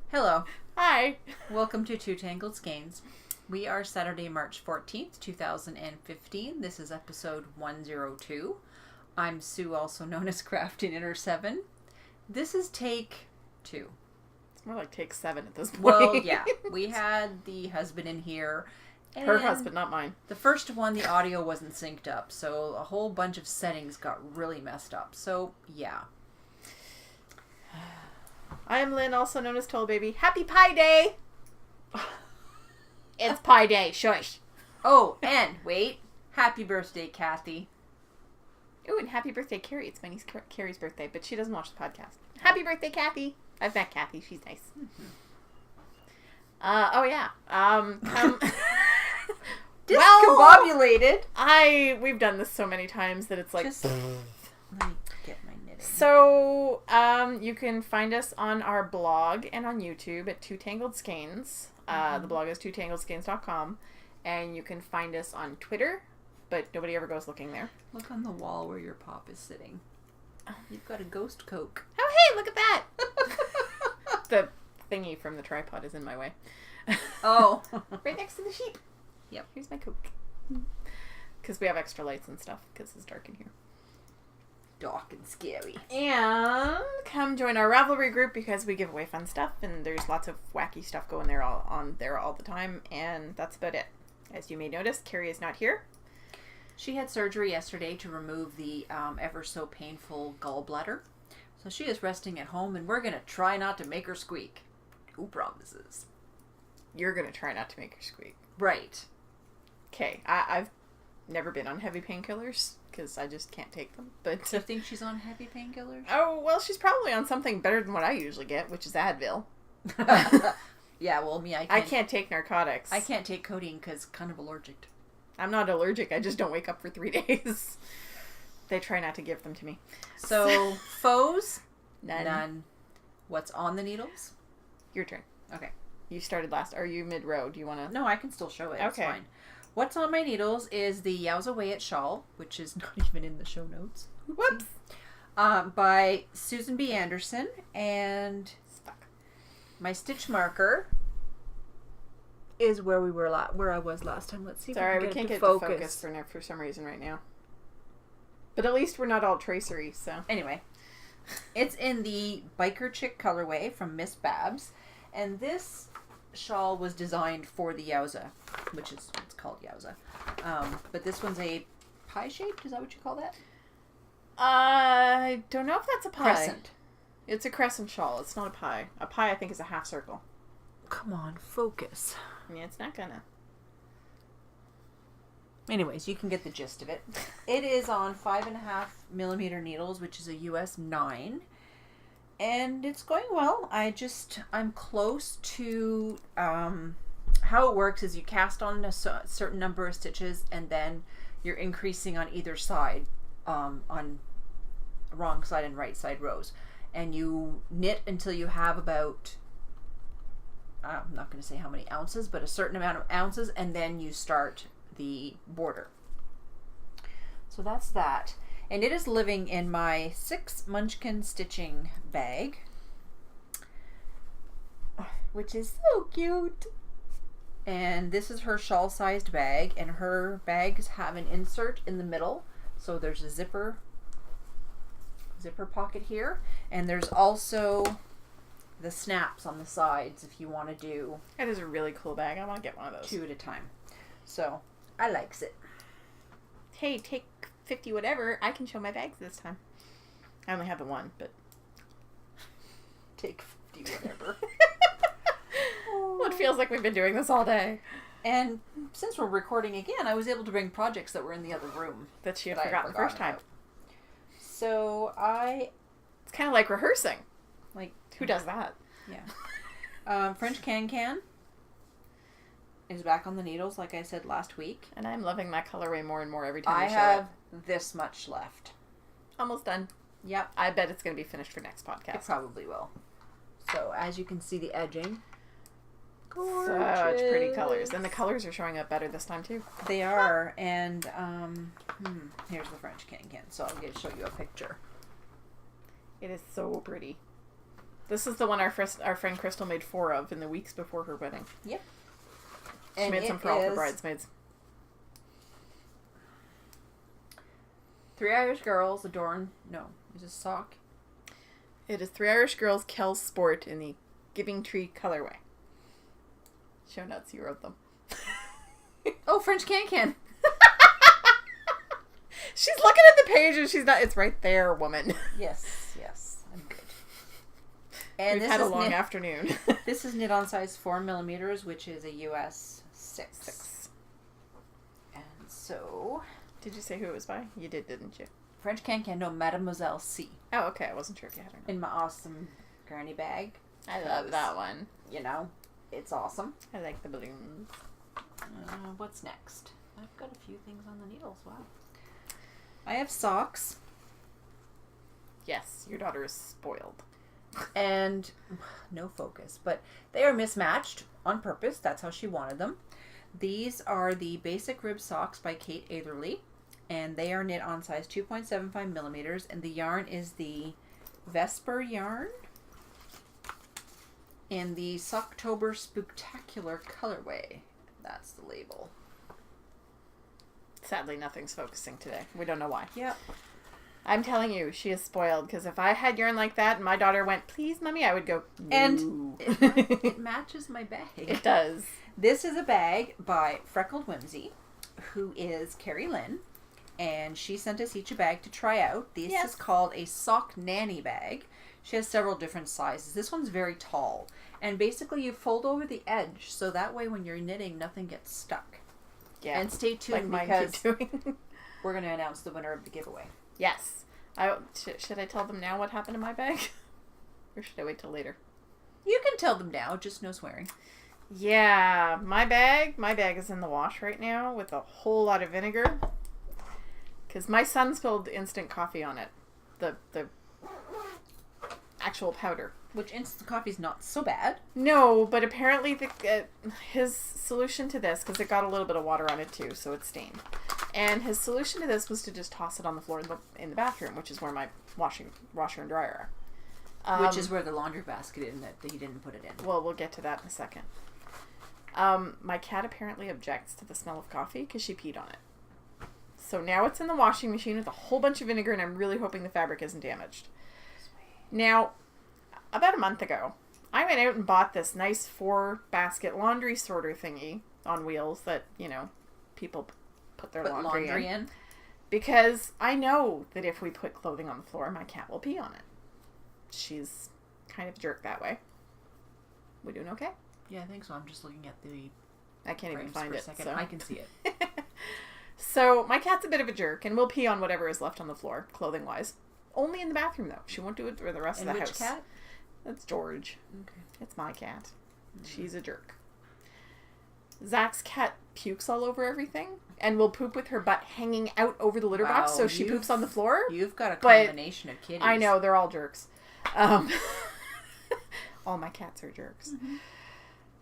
Hello. Hi. Welcome to Two Tangled Skeins. We are Saturday, March 14th, 2015. This is episode 102. I'm Sue, also known as Crafting Inner 7. This is take 2. It's more like take 7 at this point. Well, yeah. We had the husband in here. Her husband, not mine. The first one, the audio wasn't synced up, so a whole bunch of settings got really messed up. So, yeah. I am Lynn, also known as Toll Baby. Happy Pie Day! It's Pie Day. Shush. Oh, and wait. Happy birthday, Kathy. Oh, and happy birthday, Kari. It's my niece Kari's birthday, but she doesn't watch the podcast. Happy birthday, Kathy. I've met Kathy. She's nice. Mm-hmm. Oh, yeah. Discombobulated. We've done this so many times that it's like... Just let me get my knitting. So, you can find us on our blog and on YouTube at Two Tangled Skeins. The blog is twotangledskeins.com. And you can find us on Twitter, but nobody ever goes looking there. Look on the wall where your pop is sitting. You've got a ghost Coke. Oh, hey, look at that! The thingy from the tripod is in my way. Oh. Right next to the sheep. Yep. Here's my Coke. Because we have extra lights and stuff, because it's dark in here. Dark and scary. And come join our Ravelry group because we give away fun stuff and there's lots of wacky stuff going there all the time, and that's about it. As you may notice, Kari is not here. She had surgery yesterday to remove the ever so painful gallbladder. So she is resting at home, and we're going to try not to make her squeak. Who promises? You're going to try not to make her squeak. Right. Okay, I've never been on heavy painkillers because I just can't take them. But Do you think she's on heavy painkillers? Oh, well, she's probably on something better than what I usually get, which is Advil. Yeah, well, me, I can't take narcotics. I can't take codeine because kind of allergic. I'm not allergic. I just don't wake up for 3 days. They try not to give them to me. So, foes? None. What's on the needles? Your turn. Okay. You started last. Are you mid-row? Do you want to... No, I can still show it. Okay. It's fine. What's on my needles is the Yowza Way It shawl, which is not even in the show notes. Whoops. By Susan B. Anderson. And my stitch marker is where we were where I was last time. Let's see if Sorry, we can't can get the the focus for some reason right now. But at least we're not all tracery, so... Anyway, it's in the Biker Chick colorway from Miss Babs. And this shawl was designed for the Yowza, which is, it's called Yowza. But this one's a pie shaped, is that what you call that? I don't know if that's a pie. Crescent. It's a crescent shawl. It's not a pie. A pie, I think, is a half circle. Come on, focus. Yeah, it's not gonna. Anyways, you can get the gist of it. It is on 5.5mm needles, which is a US 9. And it's going well. I'm close to, how it works is you cast on a certain number of stitches and then you're increasing on either side, on wrong side and right side rows. And you knit until you have about, I'm not going to say how many ounces, but a certain amount of ounces, and then you start the border. So that's that. And it is living in my 6 Munchkin stitching bag, which is so cute. And this is her shawl-sized bag, and her bags have an insert in the middle. So there's a zipper pocket here, and there's also the snaps on the sides if you want to do... That is a really cool bag. I want to get one of those. 2 at a time. So, I likes it. Hey, take 50 whatever. I can show my bags this time. I only have the one, but... Take 50 whatever. Well, it feels like we've been doing this all day. And since we're recording again, I was able to bring projects that were in the other room. That you forgot the first time. About. So, It's kind of like rehearsing. Like... Who does that? Yeah. French Can is back on the needles, like I said last week. And I'm loving that colorway more and more every time you show have this much left. Almost done. Yep. I bet it's going to be finished for next podcast. It probably will. So, as you can see, the edging. Gorgeous. Such pretty colors. And the colors are showing up better this time, too. They are. And, here's the French Can. So, I'll show you a picture. It is so pretty. This is the one our friend Crystal made 4 of in the weeks before her wedding. Yep. She made some for all her bridesmaids. 3 Irish girls adorn... No, is this sock? It is 3 Irish girls Kel's Sport in the Giving Tree colorway. Show notes, you wrote them. Oh, French Can-Can. She's looking at the page and she's not... It's right there, woman. Yes, I'm good. And We've had a long afternoon. This is knit on size 4mm, which is a US 6. And so... Did you say who it was by? You did, didn't you? French Can-Can, no, Mademoiselle C. Oh, okay. I wasn't sure if you had her. In my awesome granny bag. I love that one. You know, it's awesome. I like the balloons. What's next? I've got a few things on the needles. Wow. I have socks. Yes, your daughter is spoiled. And no focus, but they are mismatched on purpose. That's how she wanted them. These are the Basic Rib Socks by Kate Atherley, and they are knit on size 2.75mm, and the yarn is the Vesper yarn in the Socktober Spooktacular colorway. That's the label. Sadly, nothing's focusing today. We don't know why. Yep. I'm telling you, she is spoiled, because if I had yarn like that and my daughter went, please, Mommy, I would go, no. And it matches my bag. It does. This is a bag by Freckled Whimsy, who is Carrie Lynn, and she sent us each a bag to try out. This is called a Sock Nanny bag. She has several different sizes. This one's very tall, and basically you fold over the edge, so that way when you're knitting, nothing gets stuck. Yeah. And stay tuned, like because doing. We're going to announce the winner of the giveaway. Yes. Should I tell them now what happened to my bag? Or should I wait till later? You can tell them now, just no swearing. Yeah, my bag is in the wash right now with a whole lot of vinegar. Because my son spilled instant coffee on it. The actual powder. Which instant coffee is not so bad. No, but apparently his solution to this, because it got a little bit of water on it too, so it's stained. And his solution to this was to just toss it on the floor in the bathroom, which is where my washer and dryer are. Which is where the laundry basket is that he didn't put it in. Well, we'll get to that in a second. My cat apparently objects to the smell of coffee because she peed on it. So now it's in the washing machine with a whole bunch of vinegar, and I'm really hoping the fabric isn't damaged. Sweet. Now, about a month ago, I went out and bought this nice 4-basket laundry sorter thingy on wheels that, people put their laundry in. Because I know that if we put clothing on the floor, my cat will pee on it. She's kind of a jerk that way. We doing okay? Yeah, I think so. I'm just looking at the... I can't even find it. So. I can see it. So, my cat's a bit of a jerk and will pee on whatever is left on the floor, clothing-wise. Only in the bathroom, though. She won't do it for the rest of the house. Which cat? That's George. Okay. It's my cat. She's a jerk. Zach's cat pukes all over everything and will poop with her butt hanging out over the litter box, so she poops on the floor. You've got a combination of kitties. I know, they're all jerks. All my cats are jerks. Mm-hmm.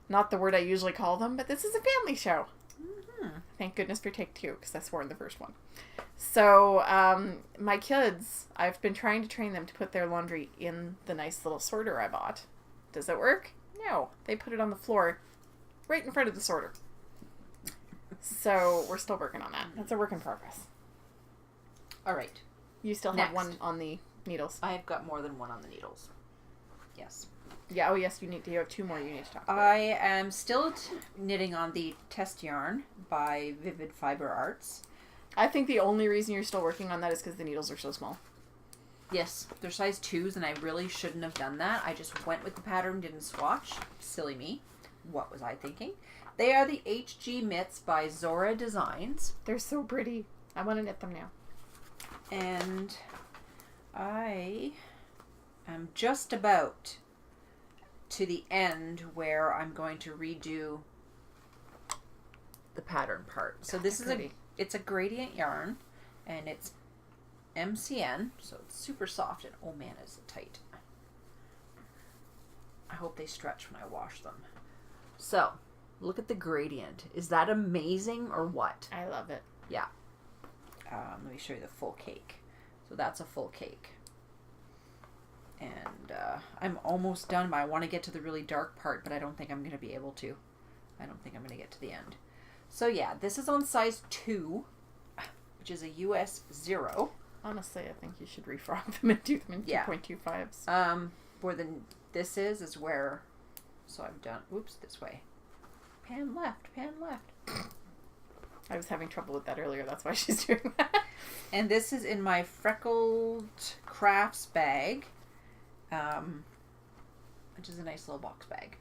Not the word I usually call them, but this is a family show. Mm-hmm. Thank goodness for take 2, because I swore in the first one. So, my kids, I've been trying to train them to put their laundry in the nice little sorter I bought. Does it work? No. They put it on the floor right in front of the sorter. So, we're still working on that. That's a work in progress. All right. You still have one on the needles. I have got more than one on the needles. Yes. Yeah, oh yes, you have 2 more you need to talk about. I am still knitting on the test yarn by Vivid Fiber Arts. I think the only reason you're still working on that is because the needles are so small. Yes, they're size 2s, and I really shouldn't have done that. I just went with the pattern, didn't swatch. Silly me. What was I thinking? They are the HG Mitts by Zora Designs. They're so pretty. I want to knit them now. And I am just about to the end where I'm going to redo the pattern part. So this is it's a gradient yarn, and it's MCN, so it's super soft, and oh man, is it tight. I hope they stretch when I wash them. So, look at the gradient. Is that amazing or what? I love it. Yeah. Let me show you the full cake. So that's a full cake. And I'm almost done, but I want to get to the really dark part, but I don't think I'm going to be able to. I don't think I'm going to get to the end. So yeah, this is on size 2, which is a US 0. Honestly, I think you should refrog them and do them in 2.25s. Where this is where, so I've done, oops, this way. Pan left. I was having trouble with that earlier. That's why she's doing that. And this is in my freckled crafts bag, which is a nice little box bag.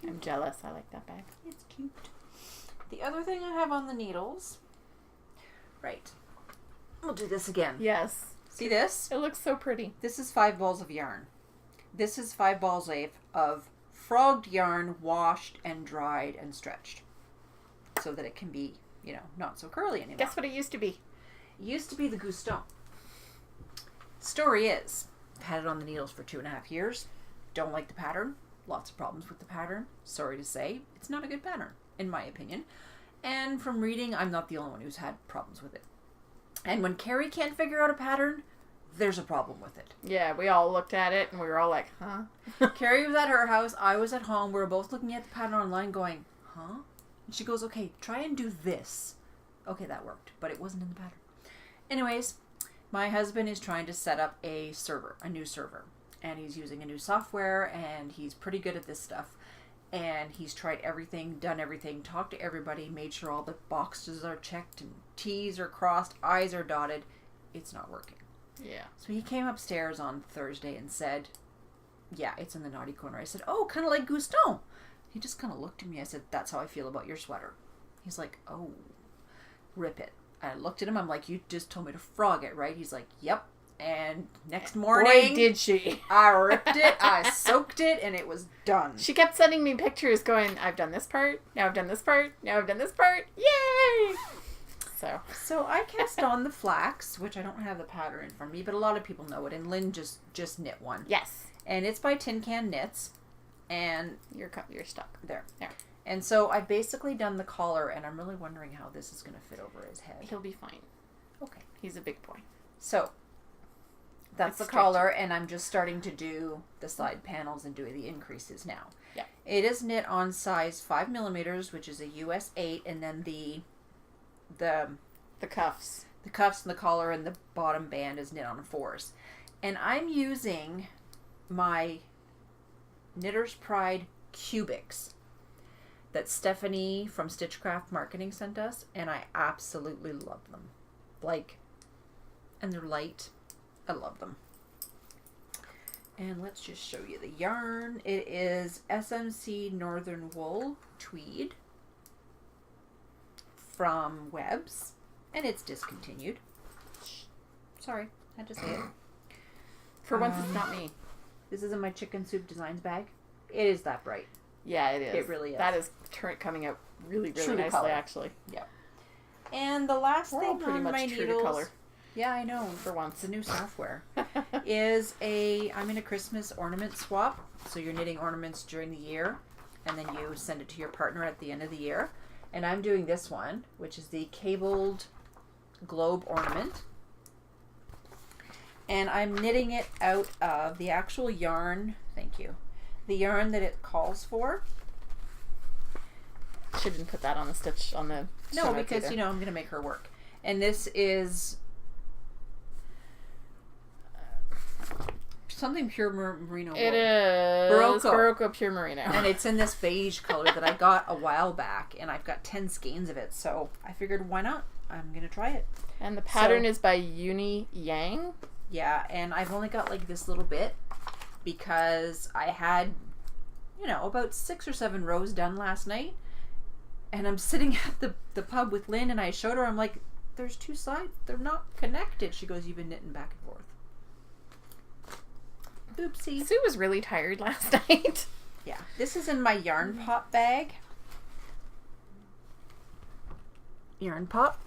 I'm jealous. I like that bag. It's cute. The other thing I have on the needles, right, we'll do this again. Yes. See this? It looks so pretty. This is 5 balls of yarn. This is 5 balls of frogged yarn, washed and dried and stretched, so that it can be, not so curly anymore. Guess what it used to be? It used to be the Guston. Story is, I've had it on the needles for 2.5 years. Don't like the pattern. Lots of problems with the pattern. Sorry to say, it's not a good pattern, in my opinion. And from reading, I'm not the only one who's had problems with it. And when Kari can't figure out a pattern, there's a problem with it. Yeah, we all looked at it and we were all like, huh? Kari was at her house. I was at home. We were both looking at the pattern online going, huh? And she goes, okay, try and do this. Okay, that worked, but it wasn't in the pattern. Anyways, my husband is trying to set up a new server. And he's using a new software, and he's pretty good at this stuff. And he's tried everything, done everything, talked to everybody, made sure all the boxes are checked and T's are crossed, I's are dotted. It's not working. Yeah. So he came upstairs on Thursday and said, yeah, it's in the naughty corner. I said, oh, kind of like Guston. He just kind of looked at me. I said, that's how I feel about your sweater. He's like, oh, rip it. I looked at him. I'm like, you just told me to frog it, right? He's like, yep. And next morning, boy, did she. I ripped it, I soaked it, and it was done. She kept sending me pictures going, I've done this part, now I've done this part, now I've done this part. Yay! So I cast on the flax, which I don't have the pattern in front of me, but a lot of people know it, and Lynn just knit one. Yes. And it's by Tin Can Knits, and you're stuck. There. And so I've basically done the collar, and I'm really wondering how this is going to fit over his head. He'll be fine. Okay. He's a big boy. So that's the collar, and I'm just starting to do the side panels and doing the increases now. Yeah. It is knit on size 5 millimeters, which is a US 8, and then the cuffs. The cuffs and the collar and the bottom band is knit on 4s. And I'm using my Knitter's Pride cubics that Stephanie from Stitchcraft Marketing sent us, and I absolutely love them. And they're light. I love them. And let's just show you the yarn. It is SMC Northern Wool Tweed from Webb's, and it's discontinued. Sorry, had to say it. For once, it's not me. This is in my Chicken Soup Designs bag. It is that bright. Yeah, it is. It really is. That is coming out really, really true to nicely, color. actually. Yeah. And the last We're all thing pretty on much my true needles, to color. Yeah, I know. For once. The new software is I'm in a Christmas ornament swap. So you're knitting ornaments during the year, and then you send it to your partner at the end of the year. And I'm doing this one, which is the cabled globe ornament. And I'm knitting it out of the actual yarn. Thank you. The yarn that it calls for. She didn't put that on the stitch on the. No, because I'm going to make her work. And this is something pure merino wool. It is Barocco Pure Merino. And it's in this beige color that I got a while back, and I've got 10 skeins of it, so I figured, why not? I'm going to try it. And the pattern is by Uni Yang. Yeah, and I've only got this little bit because I had, about 6 or 7 rows done last night, and I'm sitting at the pub with Lynn, and I showed her, I'm like, there's 2 sides, they're not connected. She goes, you've been knitting back and forth. Oopsie. Sue was really tired last night. Yeah. This is in my yarn pop bag. Yarn pop.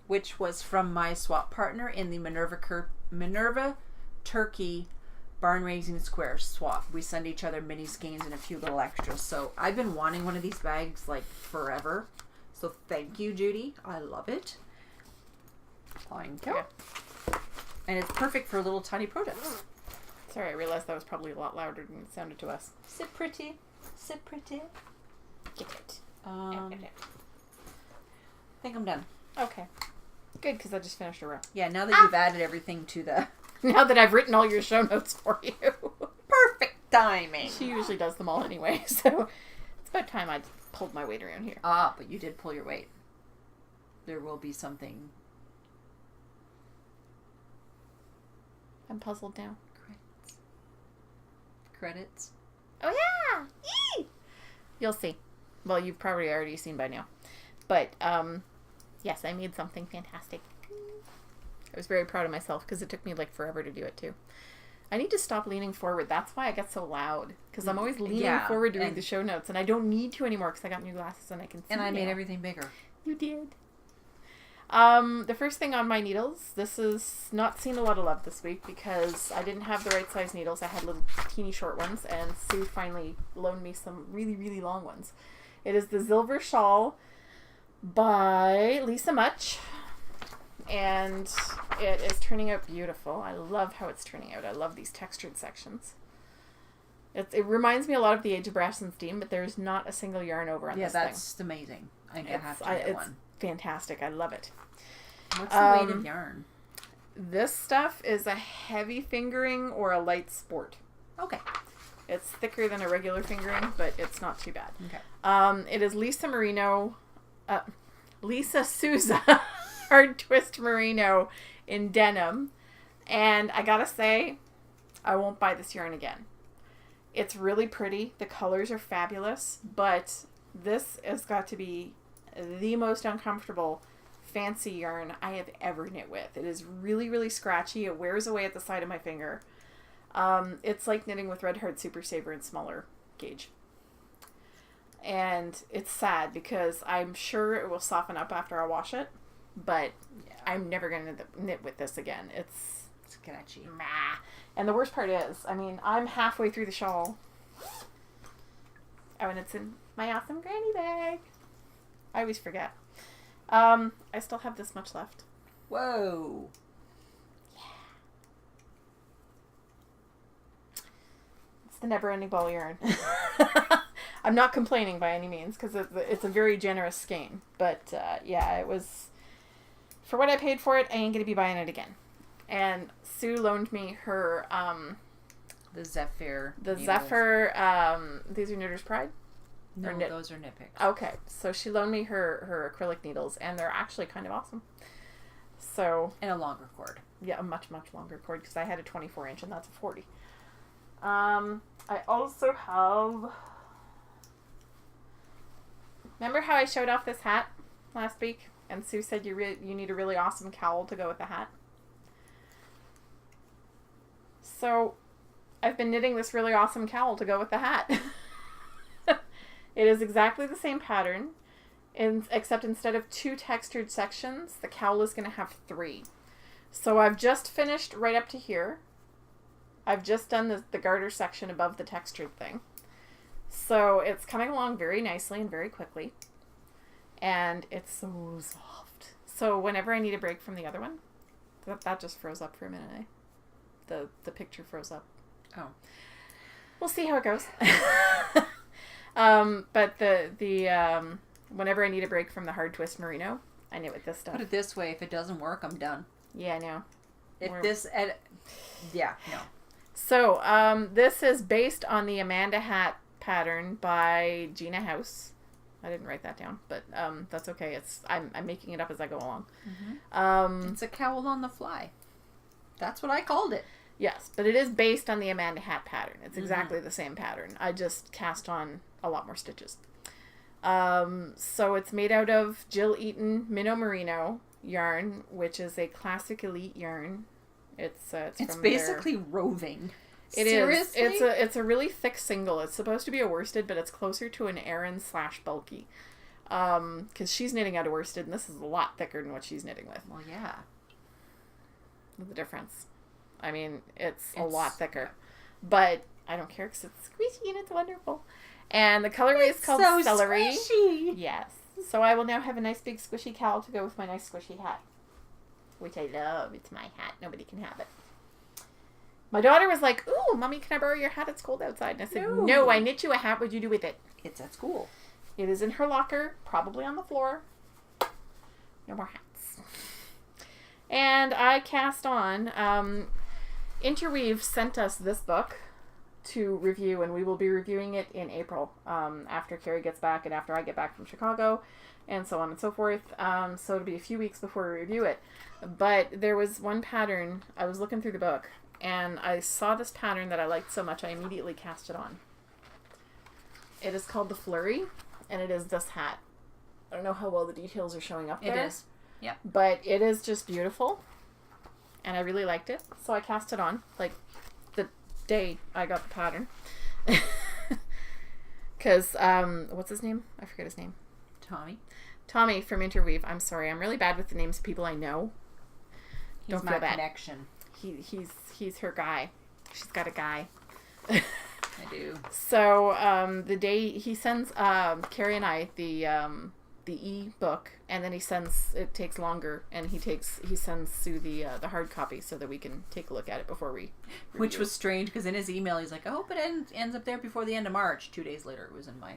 Which was from my swap partner in the Minerva Turkey Barn Raising Square swap. We send each other mini skeins and a few little extras. So I've been wanting one of these bags forever. So thank you, Judy. I love it. Thank you. And it's perfect for little tiny projects. Sorry, I realized that was probably a lot louder than it sounded to us. Sit pretty. Sit pretty. Get it. I think I'm done. Okay. Good, because I just finished a row. Yeah, now that you've added everything to the... Now that I've written all your show notes for you. Perfect timing. She usually does them all anyway, so it's about time I pulled my weight around here. Ah, but you did pull your weight. There will be something... I'm puzzled now. Credits. Oh, yeah! Yee! You'll see. Well, you've probably already seen by now. But, yes, I made something fantastic. I was very proud of myself because it took me, like, forever to do it, too. I need to stop leaning forward. That's why I get so loud. Because I'm always leaning forward to read the show notes. And I don't need to anymore because I got new glasses and I can see And I made now. everything bigger. You did. The first thing on my needles, this has not seen a lot of love this week because I didn't have the right size needles. I had little teeny short ones, and Sue finally loaned me some really, really long ones. It is the Silver Shawl by Lisa Much, and it is turning out beautiful. I love how it's turning out. I love these textured sections. It reminds me a lot of the Age of Brass and Steam, but there's not a single yarn over on this thing. Yeah, that's amazing. I think I have to get one. Fantastic. I love it. What's the weight of yarn? This stuff is a heavy fingering or a light sport. Okay. It's thicker than a regular fingering, but it's not too bad. Okay. It is Lisa Souza hard twist merino in denim, and I gotta say, I won't buy this yarn again. It's really pretty. The colors are fabulous, but this has got to be the most uncomfortable fancy yarn I have ever knit with. It is really, really scratchy. It wears away at the side of my finger. It's like knitting with Red Heart Super Saver in smaller gauge. And it's sad because I'm sure it will soften up after I wash it, but I'm never going to knit with this again. It's sketchy. Meh. And the worst part is, I mean, I'm halfway through the shawl. Oh, and it's in my awesome granny bag. I always forget. I still have this much left. Whoa. Yeah. It's the never-ending ball of yarn. I'm not complaining by any means because it's a very generous skein. But, yeah, it was... For what I paid for it, I ain't going to be buying it again. And Sue loaned me her... the Zephyr. The needles. Zephyr... these are Knitter's Pride? No, those are Knit Picks. Okay, so she loaned me her acrylic needles, and they're actually kind of awesome. So... And a longer cord. Yeah, a much, much longer cord, because I had a 24-inch, and that's a 40. I also have... Remember how I showed off this hat last week? And Sue said you need a really awesome cowl to go with the hat? So, I've been knitting this really awesome cowl to go with the hat. It is exactly the same pattern, except instead of 2 textured sections, the cowl is going to have 3. So I've just finished right up to here. I've just done the garter section above the textured thing. So it's coming along very nicely and very quickly. And it's so soft. So whenever I need a break from the other one, that just froze up for a minute, eh? The picture froze up. Oh. We'll see how it goes. But whenever I need a break from the hard twist merino, I knit with this stuff. Put it this way, if it doesn't work, I'm done. Yeah, I know. No. So, this is based on the Amanda hat pattern by Gina House. I didn't write that down, but that's okay. I'm making it up as I go along. Mm-hmm. It's a cowl on the fly. That's what I called it. Yes, but it is based on the Amanda hat pattern. It's exactly the same pattern. I just cast on a lot more stitches. So it's made out of Jill Eaton Minnow Merino yarn, which is a classic elite yarn. It's from basically roving. Seriously? It's a really thick single. It's supposed to be a worsted, but it's closer to an Aran/bulky. Because she's knitting out a worsted, and this is a lot thicker than what she's knitting with. Well, yeah. The difference. I mean, it's a lot thicker. But I don't care because it's squishy and it's wonderful. And the colorway is called Celery. Squishy. Yes. So I will now have a nice big squishy cowl to go with my nice squishy hat. which I love. It's my hat. Nobody can have it. My daughter was like, "Ooh, Mommy, can I borrow your hat? It's cold outside." And I said, "No, I knit you a hat. What'd you do with it?" It's at school. It is in her locker, probably on the floor. No more hats. And I cast on. Interweave sent us this book to review, and we will be reviewing it in April, after Kari gets back and after I get back from Chicago, and so on and so forth. So it'll be a few weeks before we review it. But there was one pattern. I was looking through the book, and I saw this pattern that I liked so much, I immediately cast it on. It is called the Flurry, and it is this hat. I don't know how well the details are showing up there. It is. Yeah. But it is just beautiful, and I really liked it, so I cast it on, like, the day I got the pattern. Because, what's his name? I forget his name. Tommy from Interweave. I'm sorry, I'm really bad with the names of people I know. He's Don't my feel bad. connection. He's her guy. She's got a guy. I do. So, the day he sends Kari and I the e-book, and then it takes longer, and he sends Sue the hard copy so that we can take a look at it before we review. Which was strange, because in his email he's like, I hope it ends up there before the end of March. 2 days later it was in my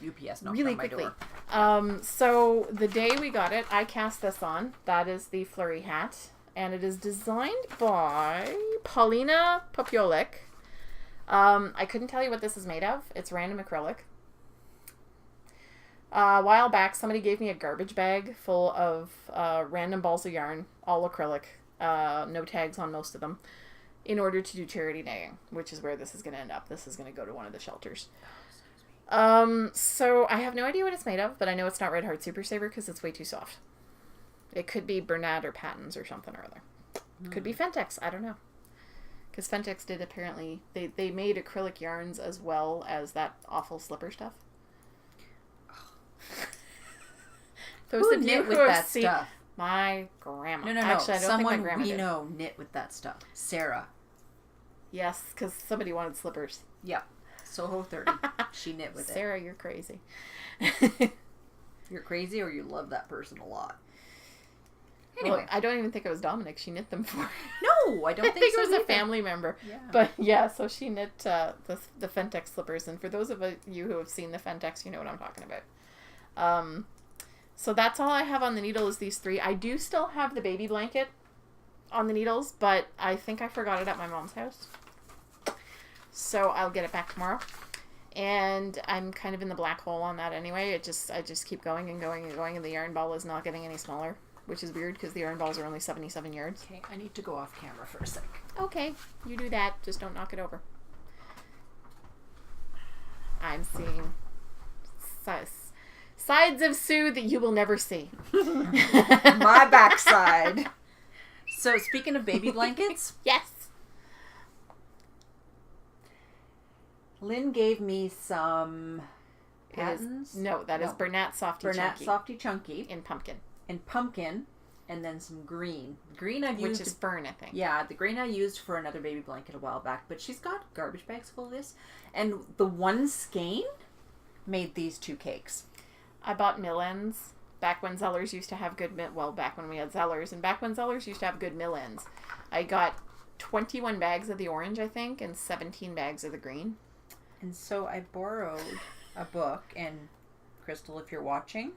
UPS, knocked really on my quickly. door. So the day we got it, I cast this on. That is the Flurry hat, and it is designed by Paulina Popiolik. I couldn't tell you what this is made of. It's random acrylic. A while back, somebody gave me a garbage bag full of random balls of yarn, all acrylic, no tags on most of them, in order to do charity knitting, which is where this is going to end up. This is going to go to one of the shelters. So I have no idea what it's made of, but I know it's not Red Heart Super Saver because it's way too soft. It could be Bernat or Patton's or something or other. Could be Fentex. I don't know. Because Fentex did apparently... They made acrylic yarns as well as that awful slipper stuff. Who knit with that stuff? My grandma. No. Actually, I don't Someone think my grandma we did. know knit with that stuff. Sarah. Yes, because somebody wanted slippers. Yep. Soho 30. She knit with Sarah, you're crazy. You're crazy, or you love that person a lot. Anyway, Anyway. I don't even think it was Dominic she knit them for. No, I don't I think so it was either. a family member. Yeah. But yeah, so she knit the Fentex slippers, and for those of you who have seen the Fentex, you know what I'm talking about. So that's all I have on the needle is these 3. I do still have the baby blanket on the needles, but I think I forgot it at my mom's house. So I'll get it back tomorrow. And I'm kind of in the black hole on that anyway. I just keep going and going and going, and the yarn ball is not getting any smaller, which is weird because the yarn balls are only 77 yards. Okay, I need to go off camera for a sec. Okay, you do that. Just don't knock it over. I'm seeing sides of Sue that you will never see. My backside. So, speaking of baby blankets, Yes. Lynn gave me some It is, patterns. that is Bernat Softy Bernat Chunky Softy Chunky in pumpkin, and pumpkin, and then some green. Green I've used. which is fern, I think. Yeah, the green I used for another baby blanket a while back, but she's got garbage bags full of this. And the one skein made these 2 cakes. I bought mill ends back when Zellers used to have good back when we had Zellers, and back when Zellers used to have good mill ends. I got 21 bags of the orange, I think, and 17 bags of the green. And so I borrowed a book, and Crystal, if you're watching.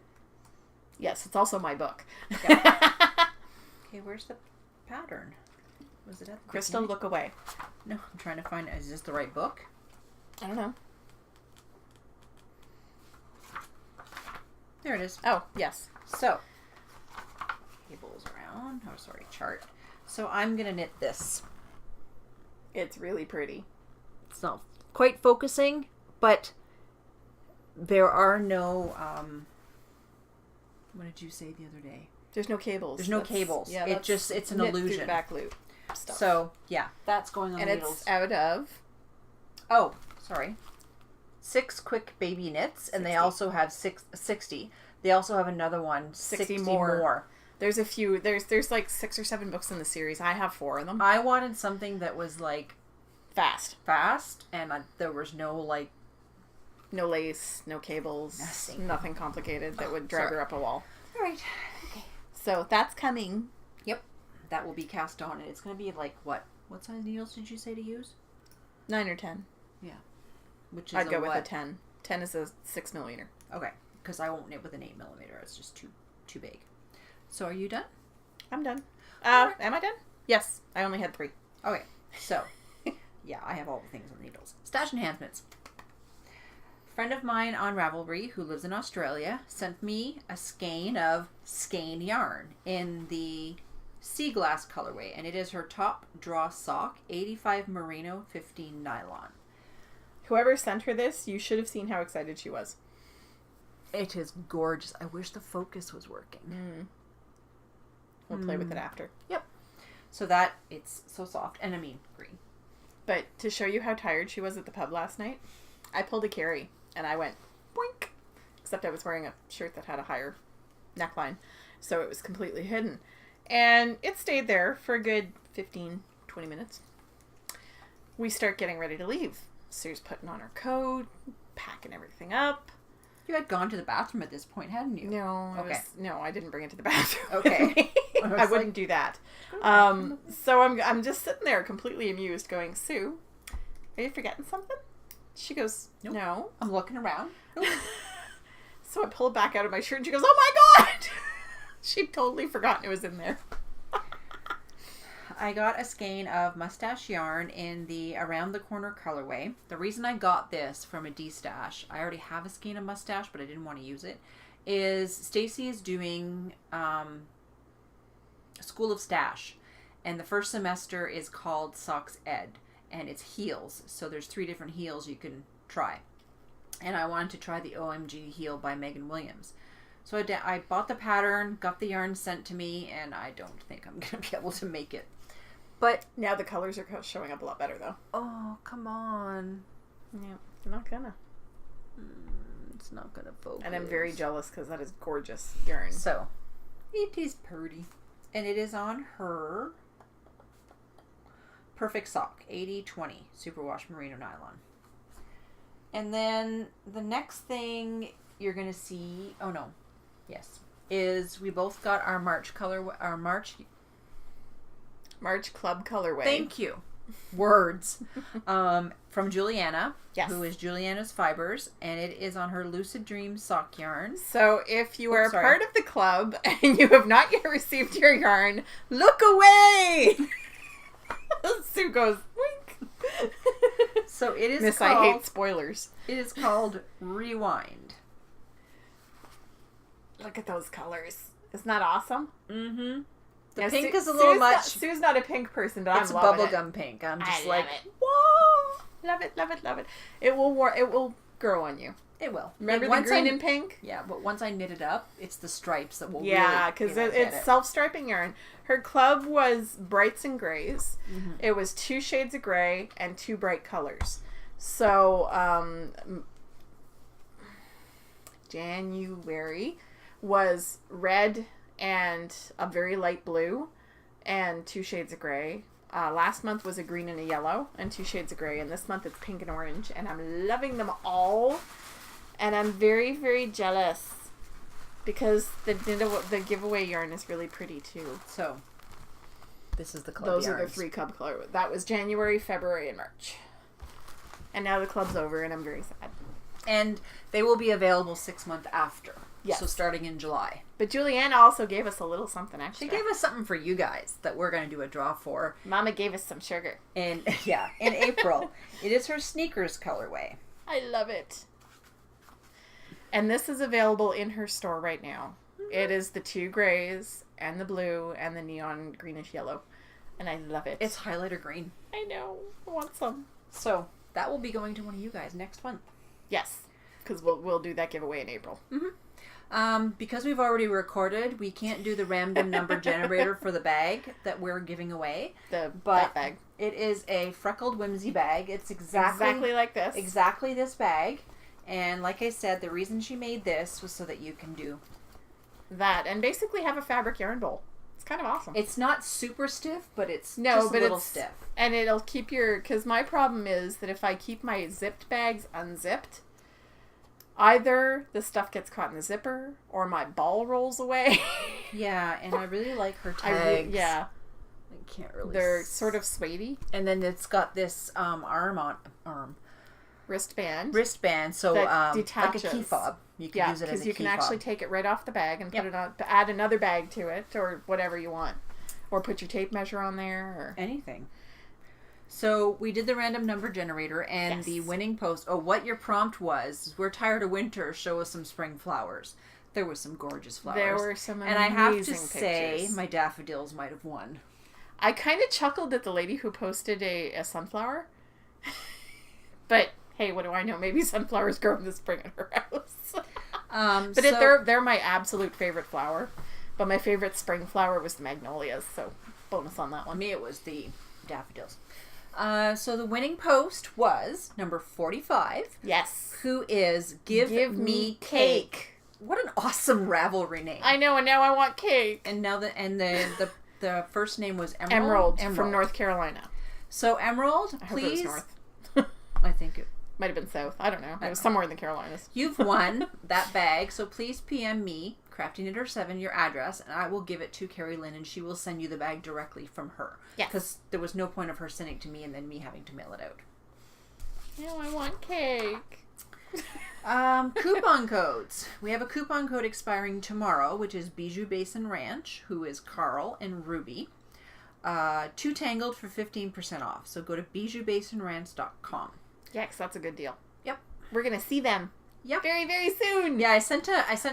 Yes, it's also my book. Okay, where's the pattern? Was it at the Crystal, beginning? look away. No, I'm trying to find, is this the right book? I don't know. There it is. Oh, yes. So, tables around. Oh, sorry, chart. So I'm going to knit this. It's really pretty. It's not quite focusing, but there are no, what did you say the other day? There's no cables. There's no cables. Yeah, it's an knit through illusion. the back loop stuff. So, yeah, that's going on and the needles. it's out of... Oh, sorry. 6 quick baby knits, and 60. they also have 60. They also have another one, 60 more. There's a few. There's like 6 or 7 books in the series. I have 4 of them. I wanted something that was like Fast. and there was no like No lace, no cables, nothing complicated that would drag her up a wall. All right. Okay. So that's coming. Yep. That will be cast on, and it's going to be like what? What size needles did you say to use? 9 or 10. Yeah. Which is I'd go with what? a 10. 10 is a 6 millimeter. Okay. Because I won't knit with an 8 millimeter. It's just too big. So are you done? I'm done. Right. Am I done? Yes. I only had 3. Okay. So, yeah, I have all the things on needles. Stash enhancements. Friend of mine on Ravelry, who lives in Australia, sent me a skein of skein yarn in the sea glass colorway, and it is her top draw sock, 85 merino, 15 nylon. Whoever sent her this, you should have seen how excited she was. It is gorgeous. I wish the focus was working. We'll play with it after. Yep. So that, it's so soft, and I mean green. But to show you how tired she was at the pub last night, I pulled a Kari, and I went boink. Except I was wearing a shirt that had a higher neckline, so it was completely hidden. And it stayed there for a good 15, 20 minutes. We start getting ready to leave. Sue's putting on her coat, packing everything up. You had gone to the bathroom at this point, hadn't you? No, I didn't bring it to the bathroom. Okay. I wouldn't do that. So I'm just sitting there completely amused going, Sue, are you forgetting something? She goes, Nope. No. I'm looking around. Nope. So I pull it back out of my shirt and she goes, oh my God! She'd totally forgotten it was in there. I got a skein of mustache yarn in the Around the Corner colorway. The reason I got this from a D-stash, I already have a skein of mustache, but I didn't want to use it, is Stacy is doing School of Stash, and the first semester is called Socks Ed, and it's heels. So there's 3 different heels you can try. And I wanted to try the OMG heel by Megan Williams. So I bought the pattern, got the yarn sent to me, and I don't think I'm going to be able to make it. But now the colors are showing up a lot better, though. Oh, come on. Yeah, they're not gonna. It's not gonna focus. And I'm very jealous because that is gorgeous yarn. So, it is pretty. And it is on her Perfect Sock, 80/20 Superwash Merino Nylon. And then the next thing you're going to see, is we both got our March Club colorway. Thank you. Words. From Juliana, yes. Who is Juliana's Fibers, and it is on her Lucid Dream sock yarn. So if you are a part of the club and you have not yet received your yarn, look away! Sue goes, wink. So it is Miss, called... I hate spoilers. It is called Rewind. Look at those colors. Isn't that awesome? Mm-hmm. The now, pink is a little much. Sue's not a pink person, but it's I'm loving it. bubblegum pink. I'm just I like, love it. whoa! Love it, love it, love it. It will grow on you. It will. Remember the green and pink? Yeah, but once I knit it up, it's the stripes that will Yeah, because it's self-striping yarn. Her club was brights and grays. Mm-hmm. It was 2 shades of gray and 2 bright colors. So, January was red and a very light blue and 2 shades of gray. Last month was a green and a yellow and 2 shades of gray, and this month it's pink and orange, and I'm loving them all, and I'm very, very jealous because the giveaway yarn is really pretty too. So this is the club Those yarns. are the 3 club color. That was January, February, and March, and now the club's over and I'm very sad. And they will be available 6 months after. Yes. So starting in July. But Juliana also gave us a little something extra. She gave us something for you guys that we're going to do a draw for. Mama gave us some sugar. In April. It is her sneakers colorway. I love it. And this is available in her store right now. Mm-hmm. It is the 2 grays and the blue and the neon greenish yellow. And I love it. It's highlighter green. I know. I want some. So that will be going to one of you guys next month. Yes. Because we'll do that giveaway in April. Mm-hmm. Because we've already recorded, we can't do the random number generator for the bag that we're giving away. That bag. It is a freckled whimsy bag. It's exactly like this. Exactly this bag. And like I said, the reason she made this was so that you can do that and basically have a fabric yarn bowl. It's kind of awesome. It's not super stiff, but it's just a little stiff. And it'll keep because my problem is that if I keep my zipped bags unzipped, Either the stuff gets caught in the zipper or my ball rolls away. Yeah, and I really like her tags. Yeah. I can't really. They're sort of suede-y. And then it's got this wristband, so that like detaches. a key fob. You can use it as a key fob. because you can actually take it right off the bag and put it on, add another bag to it or whatever you want, or put your tape measure on there or anything. So we did the random number generator and the winning post. Oh, what your prompt was? We're tired of winter. Show us some spring flowers. There was some gorgeous flowers. There were some amazing and I have to pictures. say, my daffodils might have won. I kind of chuckled at the lady who posted a sunflower. But hey, what do I know? Maybe sunflowers grow in the spring at her house. But they're my absolute favorite flower. But my favorite spring flower was the magnolias, so bonus on that one. Me, it was the daffodils. So the winning post was number 45. Yes. Who is Give Me Cake. What an awesome Ravelry name. I know, and now I want cake. And now the first name was Emerald from North Carolina. So Emerald, I please. hope it was north. I think it might have been south. I don't know. It was somewhere in the Carolinas. You've won that bag, so please PM me, CraftyKnitter7, your address, and I will give it to Kari Lynn, and she will send you the bag directly from her. Yes. Because there was no point of her sending it to me and then me having to mail it out. Now I want cake. Coupon codes. We have a coupon code expiring tomorrow, which is Bijou Basin Ranch, who is Carl and Ruby. 2 Tangled for 15% off. So go to bijoubasinranch.com. Yeah, 'cause that's a good deal. Yep. We're going to see them. Yep. Very, very soon. Yeah, I sent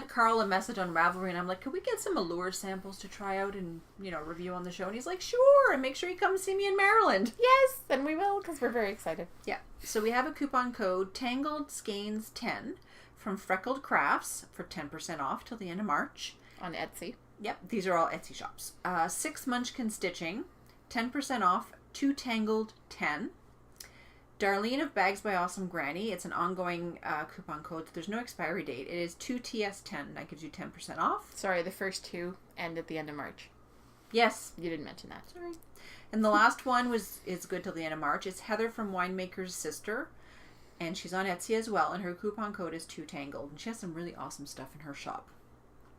Carl a message on Ravelry, and I'm like, could we get some Allure samples to try out and, review on the show? And he's like, sure, and make sure you come see me in Maryland. Yes, and we will, because we're very excited. Yeah. So we have a coupon code, Tangled Skeins 10 from Freckled Crafts for 10% off till the end of March. On Etsy. Yep, these are all Etsy shops. 6 Munchkin Stitching, 10% off, 2 Tangled 10. Darlene of Bags by Awesome Granny. It's an ongoing coupon code. There's no expiry date. It is 2TS10. That gives you 10% off. Sorry, the first two end at the end of March. Yes. You didn't mention that. Sorry. And the last one is good till the end of March. It's Heather from Winemaker's Sister. And she's on Etsy as well. And her coupon code is 2Tangled. And she has some really awesome stuff in her shop.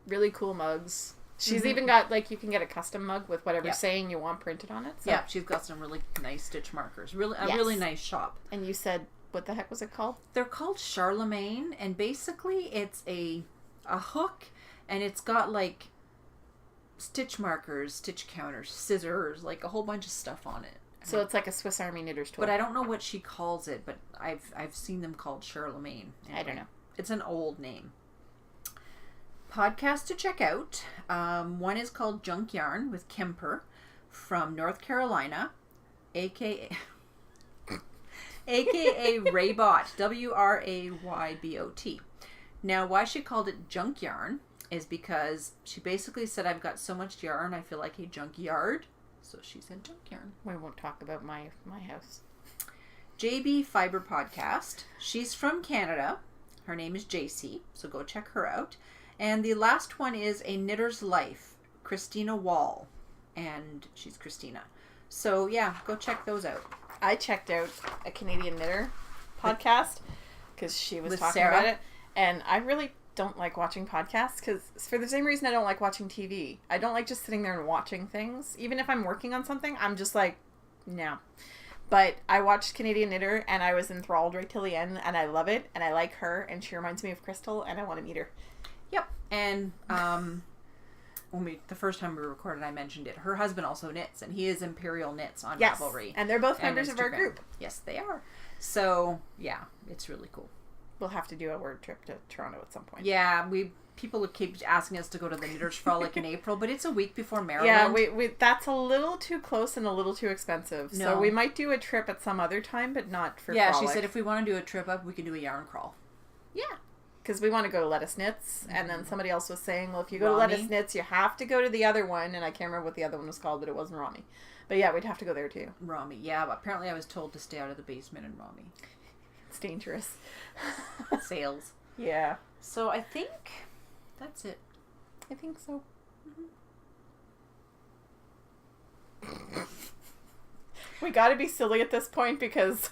Really cool mugs. She's even got, you can get a custom mug with whatever saying you want printed on it. So. Yeah, she's got some really nice stitch markers. Really nice shop. And you said, what the heck was it called? They're called Charlemagne, and basically it's a hook, and it's got, stitch markers, stitch counters, scissors, a whole bunch of stuff on it. So it's like a Swiss Army knitter's tool. But I don't know what she calls it, but I've seen them called Charlemagne. Anyway, I don't know. It's an old name. Podcast to check out. One is called Junk Yarn with Kemper from North Carolina, aka Raybot, WRAYBOT. Now, why she called it Junk Yarn is because she basically said, I've got so much yarn, I feel like a junkyard. So she said Junk Yarn. We won't talk about my house. JB Fiber Podcast. She's from Canada. Her name is JC, so go check her out. And the last one is A Knitter's Life, Christina Wall. And she's Christina. So, yeah, go check those out. I checked out a Canadian Knitter podcast because she was talking Sarah. about it. And I really don't like watching podcasts because for the same reason I don't like watching TV. I don't like just sitting there and watching things. Even if I'm working on something, I'm just like, no. But I watched Canadian Knitter and I was enthralled right till the end and I love it and I like her and she reminds me of Crystal and I want to meet her. Yep. And the first time we recorded, I mentioned it. Her husband also knits, and he is Imperial Knits on Ravelry. And they're both members of our group. Yes, they are. So, yeah, it's really cool. We'll have to do a word trip to Toronto at some point. Yeah, people keep asking us to go to the Knitters Frolic in April, but it's a week before Maryland. Yeah, we that's a little too close and a little too expensive. No. So we might do a trip at some other time, but not for Frolic. She said if we want to do a trip up, we can do a yarn crawl. Yeah. Because we want to go to Lettuce Knits, and then somebody else was saying, well, if you go to Lettuce Knits, you have to go to the other one, and I can't remember what the other one was called, but it wasn't Rami. But yeah, we'd have to go there too. Rami, yeah, but apparently I was told to stay out of the basement in Rami. It's dangerous. Sales. Yeah. So I think that's it. I think so. Mm-hmm. We gotta be silly at this point because...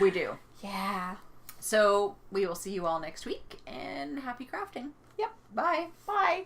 we do. Yeah. So we will see you all next week, and happy crafting. Yep. Bye. Bye.